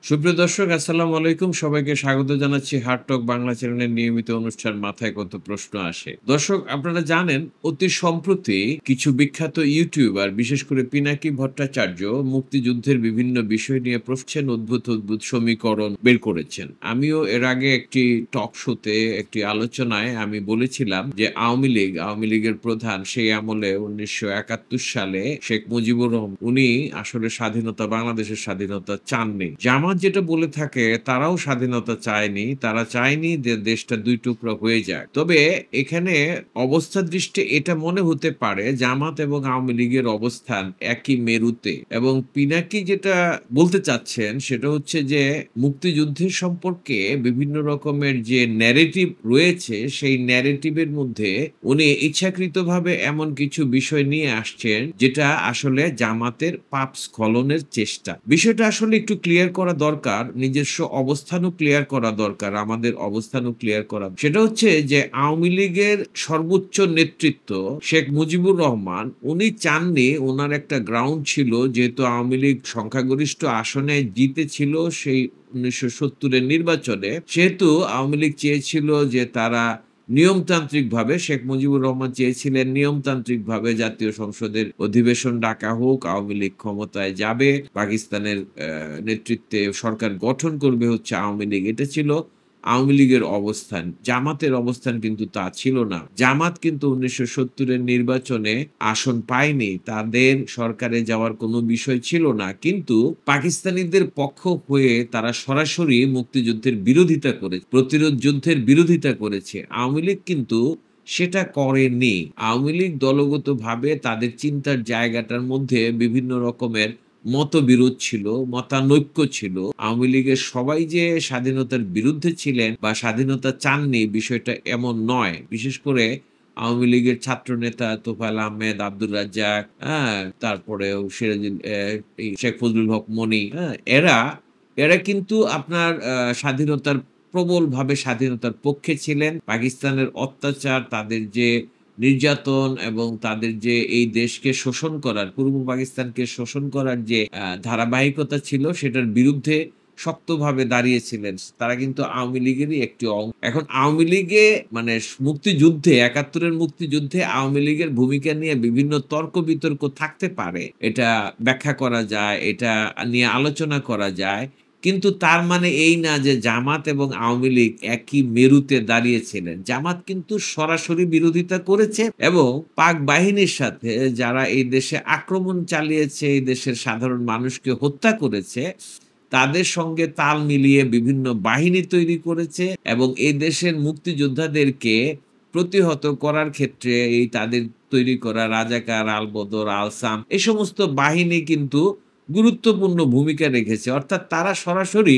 সুপ্রিয় দর্শক, আসসালামু আলাইকুম। সবাইকে স্বাগত জানাচ্ছি হার্ট টক বাংলা চ্যানেলের নিয়মিত অনুষ্ঠান মাথায় কত প্রশ্ন আসে। দর্শক, আপনারা জানেন অতি সম্প্রতি কিছু বিখ্যাত ইউটিউবার বিশেষ করে পিনাকি ভট্টাচার্য মুক্তিযুদ্ধের বিভিন্ন বিষয় নিয়ে প্রশ্ন অদ্ভুত সমীকরণ বের করেছেন। আমিও এর আগে একটি টক শোতে একটি আলোচনায় আমি বলেছিলাম যে আওয়ামী লীগের প্রধান সেই আমলে ১৯৭১ সালে শেখ মুজিবুর রহমান উনি আসলে বাংলাদেশের স্বাধীনতা চাননি। জামাত যেটা বলে থাকে তারাও স্বাধীনতা চায়নি। তারা চায়নি যে দেশটা ২ টুকরা হয়ে যাক। তবে এখানে অবস্থা দৃষ্টে এটা মনে হতে পারে জামাত এবং আওয়ামী লীগের অবস্থান একই মেরুতে এবং পিনাকি যেটা বলতে চাচ্ছেন সেটা হচ্ছে যে মুক্তিযুদ্ধের সম্পর্কে বিভিন্ন রকমের যে ন্যারেটিভ রয়েছে সেই ন্যারেটিভের মধ্যে উনি ইচ্ছাকৃতভাবে এমন কিছু বিষয় নিয়ে আসছেন যেটা আসলে জামাতের পাপ স্খলনের চেষ্টা। বিষয়টা আসলে একটু ক্লিয়ার করা দরকার। নিজস্ব অবস্থানও ক্লিয়ার করা দরকার। আমাদের অবস্থানও ক্লিয়ার করা। সেটা হচ্ছে যে আওয়ামী লীগের সর্বোচ্চ নেতৃত্ব শেখ মুজিবুর রহমান উনি চাননি, উনার একটা গ্রাউন্ড ছিল যেহেতু আওয়ামী লীগ সংখ্যাগরিষ্ঠ আসনে জিতেছিল সেই ১৯৭০ এর নির্বাচনে। সেহেতু আওয়ামী লীগ চেয়েছিল যে তারা নিয়মতান্ত্রিকভাবে শেখ মুজিবুর রহমান চেয়েছিলেন নিয়মতান্ত্রিকভাবে জাতীয় সংসদের অধিবেশন ডাকা হোক, আওয়ামী লীগ ক্ষমতায় যাবে, পাকিস্তানের নেতৃত্বে সরকার গঠন করবে হচ্ছে আওয়ামী লীগ। এটা ছিল আওয়ামী লীগের অবস্থান। জামাতের অবস্থান কিন্তু তা ছিল না। জামাত কিন্তু ১৯৭০ এর নির্বাচনে আসন পায়নি। তাদের সরকারে যাওয়ার কোনো বিষয় ছিল না। কিন্তু পাকিস্তানিদের পক্ষ হয়ে তারা সরাসরি মুক্তিযুদ্ধের বিরোধিতা প্রতিরোধ যুদ্ধের বিরোধিতা করেছে। আওয়ামী লীগ কিন্তু সেটা করেনি। আওয়ামী লীগ দলগতভাবে তাদের চিন্তার জায়গাটার মধ্যে বিভিন্ন রকমের মতবিরোধ ছিল, মতানৈক্য ছিল। আওয়ামী লীগের সবাই যে স্বাধীনতার বিরুদ্ধে ছিলেন বা স্বাধীনতা চাননি বিষয়টা এমন নয়। বিশেষ করে আওয়ামী লীগের ছাত্রনেতা তোফায়েল আহমেদ, আব্দুর রাজ্জাক, তারপরেও সিরাজুল এই শেখ ফজলুল হক মনি, এরা কিন্তু আপনার প্রবলভাবে স্বাধীনতার পক্ষে ছিলেন। পাকিস্তানের অত্যাচার, তাদের যে নির্যাতন এবং তাদের যে এই দেশকে শোষণ করার, পূর্ব পাকিস্তানকে শোষণ করার যে ধারাবাহিকতা ছিল সেটার বিরুদ্ধে শক্তভাবে দাঁড়িয়েছিলেন। তারা কিন্তু আওয়ামী লীগেরই একটি এখন আওয়ামী লীগে মানে মুক্তিযুদ্ধে ৭১ এর মুক্তিযুদ্ধে আওয়ামী লীগের ভূমিকা নিয়ে বিভিন্ন তর্ক-বিতর্ক থাকতে পারে। এটা ব্যাখ্যা করা যায়, এটা নিয়ে আলোচনা করা যায়। কিন্তু তার মানে এই না যে জামাত এবং আওয়ামী লীগ একই মেরুতে দাঁড়িয়েছিলেন। জামাত কিন্তু সরাসরি বিরোধিতা করেছে এবং পাক বাহিনীর সাথে যারা এই দেশে আক্রমণ চালিয়েছে, এই দেশের সাধারণ মানুষকে হত্যা করেছে, তাদের সঙ্গে তাল মিলিয়ে বিভিন্ন বাহিনী তৈরি করেছে এবং এই দেশের মুক্তিযোদ্ধাদেরকে প্রতিহত করার ক্ষেত্রে এই তাদের তৈরি করা রাজাকার, আলবদর, আলসাম এই সমস্ত বাহিনী কিন্তু গুরুত্বপূর্ণ ভূমিকা রেখেছে। অর্থাৎ তারা সরাসরি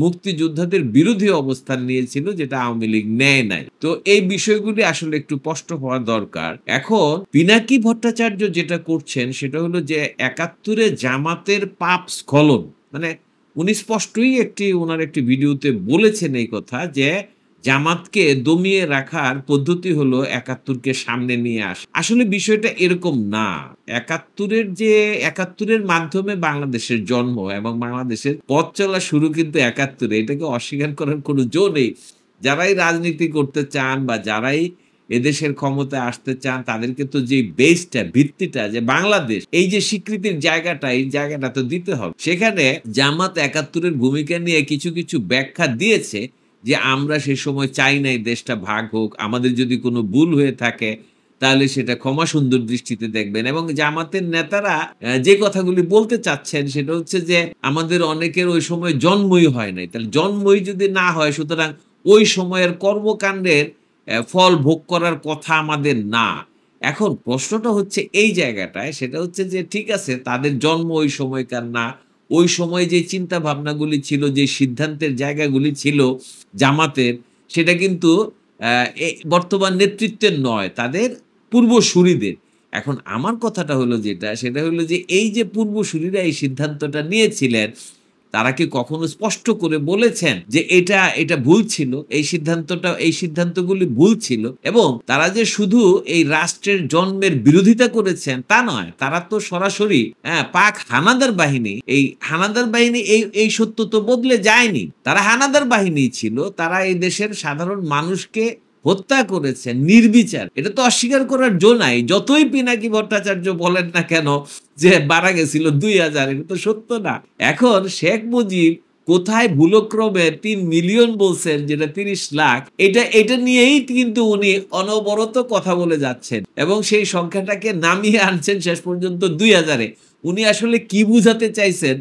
মুক্তিযোদ্ধাদের বিরোধী অবস্থান নিয়েছিল যেটা আওয়ামী লীগ নেয় নাই। তো এই বিষয়গুলি আসলে একটু স্পষ্ট হওয়া দরকার। এখন পিনাকি ভট্টাচার্য যেটা করছেন সেটা হলো যে ৭১ এ জামাতের পাপ স্খলন। মানে উনি স্পষ্টই উনার একটি ভিডিওতে বলেছেন এই কথা যে জামাতকে দমিয়ে রাখার পদ্ধতি হলো ৭১ কে সামনে নিয়ে আসা। আসলে বিষয়টা এরকম না। ৭১ এর মাধ্যমে বাংলাদেশের জন্ম এবং বাংলাদেশের পথ চলা শুরু কিন্তু ৭১ এ। এটাকে অস্বীকার করার কোনো জো নেই। যারাই রাজনীতি করতে চান বা যারাই এদেশের ক্ষমতায় আসতে চান তাদেরকে তো যে বেসটা, ভিত্তিটা যে বাংলাদেশ, এই যে স্বীকৃতির জায়গাটা, এই জায়গাটা তো দিতে হবে। সেখানে জামাত ৭১ এর ভূমিকা নিয়ে কিছু ব্যাখ্যা দিয়েছে যে আমরা সে সময় চাই নাই দেশটা ভাগ হোক। আমাদের যদি কোনো ভুল হয়ে থাকে তাহলে সেটা ক্ষমা সুন্দর দৃষ্টিতে দেখবেন এবং জামাতের নেতারা যে কথাগুলি বলতে চাচ্ছেন সেটা হচ্ছে যে আমাদের অনেকের ওই সময় জন্মই হয় নাই। তাহলে জন্মই যদি না হয় সুতরাং ওই সময়ের কর্মকাণ্ডের ফল ভোগ করার কথা আমাদের না। এখন প্রশ্নটা হচ্ছে এই জায়গাটায়, সেটা হচ্ছে যে ঠিক আছে তাদের জন্ম ওই সময়কার না। ওই সময় যে চিন্তা ভাবনাগুলি ছিল, যে সিদ্ধান্তের জায়গাগুলি ছিল জামাতের, সেটা কিন্তু অ্যা বর্তমান নেতৃত্বের নয়, তাদের পূর্বসূরিদের। এখন আমার কথাটা হলো যেটা, সেটা হলো যে এই যে পূর্বসূরিরা এই সিদ্ধান্তটা নিয়েছিলেন, তারা কি কখনো স্পষ্ট করে বলেছেন যে এটা ভুল ছিল, এই সিদ্ধান্তগুলি ভুল ছিল এবং তারা যে শুধু এই রাষ্ট্রের জন্মের বিরোধিতা করেছেন তা নয়, তারা তো সরাসরি পাক হানাদার বাহিনী, এই হানাদার বাহিনী এই সত্য তো বদলে যায়নি। তারা হানাদার বাহিনী ছিল, তারা এই দেশের সাধারণ মানুষকে হত্যা করেছেন নির্বিচার। এটা তো অস্বীকার করার জো নাই। যতই পিনাকি ভট্টাচার্য বলেন না কেন যে মারা গেছিল ২০০০, এটা তো সত্য না। এখন শেখ মুজিব কোথায় ভুলক্রমে ৩ মিলিয়ন বলছেন, যেটা ৩০ লাখ, এটা নিয়েই কিন্তু উনি অনবরত কথা বলে যাচ্ছেন এবং সেই সংখ্যাটাকে নামিয়ে আনছেন শেষ পর্যন্ত ২০০০-এ। উনি আসলে কি বুঝাতে চাইছেন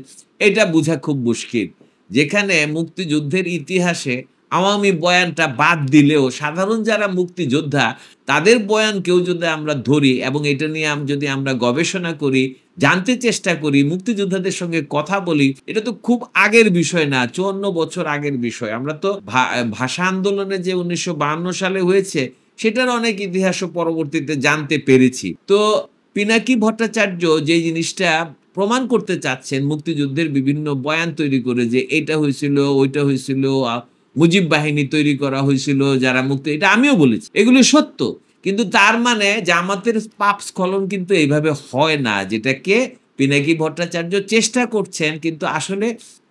এটা বোঝা খুব মুশকিল। যেখানে মুক্তিযুদ্ধের ইতিহাসে আওয়ামী বয়ানটা বাদ দিলেও সাধারণ যারা মুক্তিযোদ্ধা তাদের বয়ানকেও যদি আমরা ধরি এবং এটা নিয়ে যদি আমরা গবেষণা করি, জানতে চেষ্টা করি, মুক্তিযোদ্ধাদের সঙ্গে কথা বলি, এটা তো খুব আগের বিষয় না, ৫৪ বছর আগের বিষয়। আমরা তো ভাষা আন্দোলনে যে ১৯৫২ সালে হয়েছে সেটার অনেক ইতিহাসও পরবর্তীতে জানতে পেরেছি। তো পিনাকি ভট্টাচার্য যে জিনিসটা প্রমাণ করতে চাচ্ছেন মুক্তিযুদ্ধের বিভিন্ন বয়ান তৈরি করে যে এটা হয়েছিল, ওইটা হয়েছিল, মুজিব বাহিনী তৈরি করা হয়েছিল যারা মুক্তি, এটা আমিও বলেছি, এগুলো সত্য। কিন্তু তার মানে জামাতের পাপ স্খলন কিন্তু এইভাবে হয় না, যেটাকে পিনাকি ভট্টাচার্য চেষ্টা করছেন। কিন্তু আসলে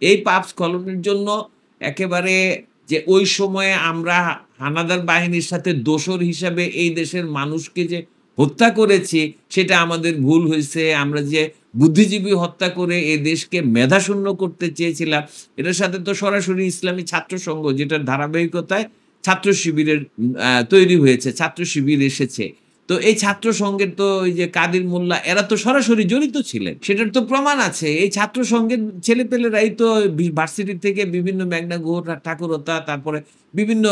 এই পাপ স্খলনের জন্য একেবারে যে ওই সময়ে আমরা হানাদার বাহিনীর সাথে দোসর হিসাবে এই দেশের মানুষকে যে হত্যা করেছি সেটা আমাদের ভুল হয়েছে। আমরা যে বুদ্ধিজীবী হত্যা করে এ দেশকে মেধাশূন্য করতে চেয়েছিলাম, এটার সাথে তো সরাসরি ইসলামী ছাত্র সংঘ, যেটার ধারাবাহিকতায় ছাত্র শিবিরের তৈরি হয়েছে, ছাত্র শিবির এসেছে। তো এই ছাত্র সংঘের তো ওই যে কাদির মোল্লা, এরা তো সরাসরি জড়িত ছিলেন, সেটার তো প্রমাণ আছে। এই ছাত্র সংঘের ছেলেপেলেরাই তো ভার্সিটি থেকে বিভিন্ন মেঘনা গুহ ঠাকুরতা, তারপরে বিভিন্ন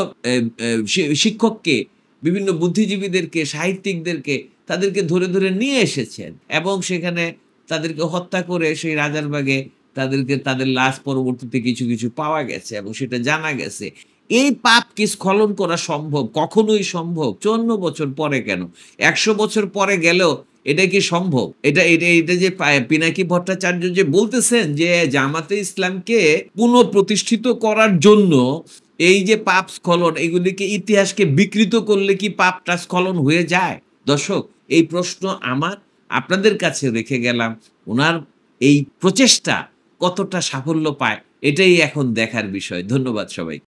শিক্ষককে, বিভিন্ন বুদ্ধিজীবীদেরকে, সাহিত্যিকদেরকে, তাদেরকে ধরে ধরে নিয়ে এসেছেন এবং সেখানে তাদেরকে হত্যা করে সেই রাজারবাগে তাদের লাশ পরবর্তীতে কিছু কিছু পাওয়া গেছে এবং সেটা জানা গেছে। এই পাপ কি স্খলন করা সম্ভব? কখনোই সম্ভব। ৫৪ বছর পরে কেন, ১০০ বছর পরে গেলেও এটা কি সম্ভব? এটা যে পিনাকি ভট্টাচার্য যে বলতেছেন যে জামাতে ইসলামকে পুনঃপ্রতিষ্ঠিত করার জন্য এই যে পাপ স্খলন, এগুলিকে ইতিহাসকে বিকৃত করলে কি পাপটা স্খলন হয়ে যায়? দর্শক, এই প্রশ্ন আমার আপনাদের কাছে রেখে গেলাম। উনার এই প্রচেষ্টা কতটা সাফল্য পায় এটাই এখন দেখার বিষয়। ধন্যবাদ সবাইকে।